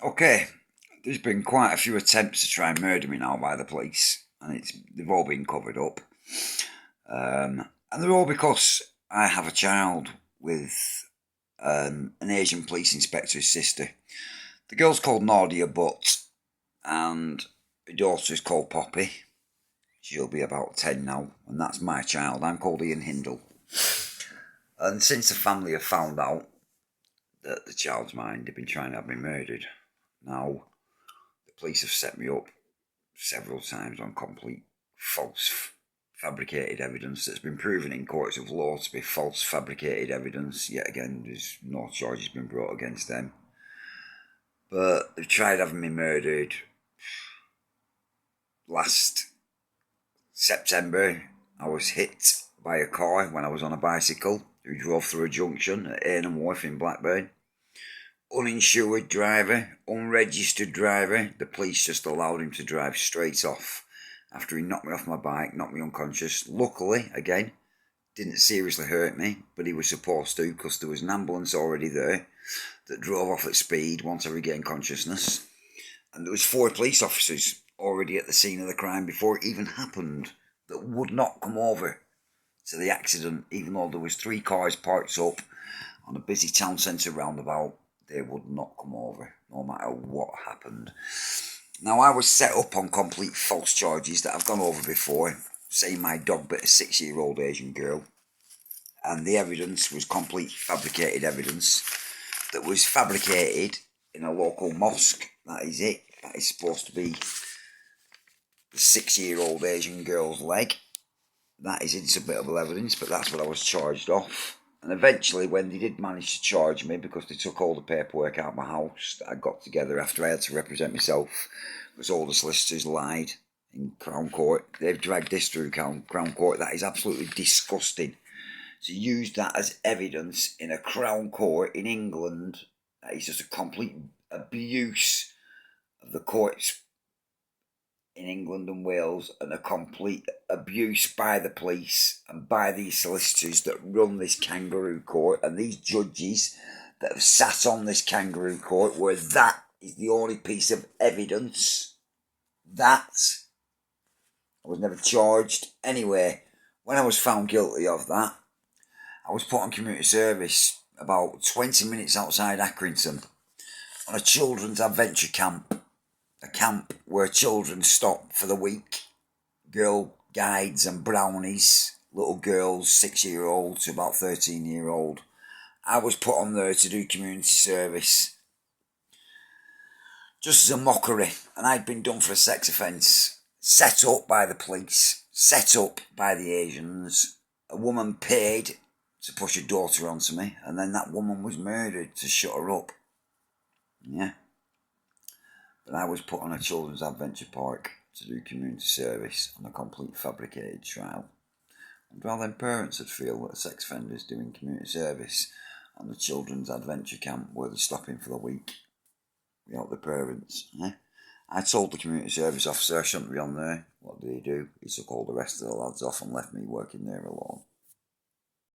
Okay, there's been quite a few attempts to try and murder me now by the police, and they've all been covered up. And they're all because I have a child with an Asian police inspector's sister. The girl's called Nadia Butt, and her daughter is called Poppy. She'll be about 10 now, and that's my child. I'm called Ian Hindle. And since the family have found out that the child's mine, they've been trying to have me murdered. Now, the police have set me up several times on complete false fabricated evidence that's been proven in courts of law to be false fabricated evidence. Yet again, there's no charges been brought against them. But they've tried having me murdered last September. I was hit by a car when I was on a bicycle who drove through a junction at Arnhem Wharf in Blackburn. Uninsured driver, unregistered driver. The police just allowed him to drive straight off after he knocked me off my bike, knocked me unconscious. Luckily, again, didn't seriously hurt me, but he was supposed to because there was an ambulance already there that drove off at speed once I regained consciousness. And there was 4 police officers already at the scene of the crime before it even happened that would not come over to the accident, even though there was 3 cars parked up on a busy town centre roundabout. They would not come over, no matter what happened. Now, I was set up on complete false charges that I've gone over before, saying my dog bit a 6-year-old Asian girl, and the evidence was complete fabricated evidence that was fabricated in a local mosque. That is it. That is supposed to be the 6-year-old Asian girl's leg. That is insubmittable evidence, but that's what I was charged off. And eventually, when they did manage to charge me, because they took all the paperwork out of my house that I got together after I had to represent myself, because all the solicitors lied in Crown Court, they've dragged this through Crown Court. That is absolutely disgusting. To use that as evidence in a Crown Court in England, that is just a complete abuse of the courts in England and Wales, and a complete abuse by the police and by these solicitors that run this kangaroo court, and these judges that have sat on this kangaroo court, where that is the only piece of evidence. That I was never charged anyway. When I was found guilty of that, I was put on community service about 20 minutes outside Accrington on a children's adventure camp. A camp where children stop for the week. Girl guides and brownies, little girls, 6-year-old to about 13-year-old. I was put on there to do community service, just as a mockery, and I'd been done for a sex offence, set up by the police, set up by the Asians. A woman paid to push her daughter onto me, and then that woman was murdered to shut her up. Yeah. But I was put on a children's adventure park to do community service on a complete fabricated trial. And rather than parents would feel that sex offenders doing community service on the children's adventure camp where they're stopping for the week without the parents. I told the community service officer I shouldn't be on there. What did he do? He took all the rest of the lads off and left me working there alone.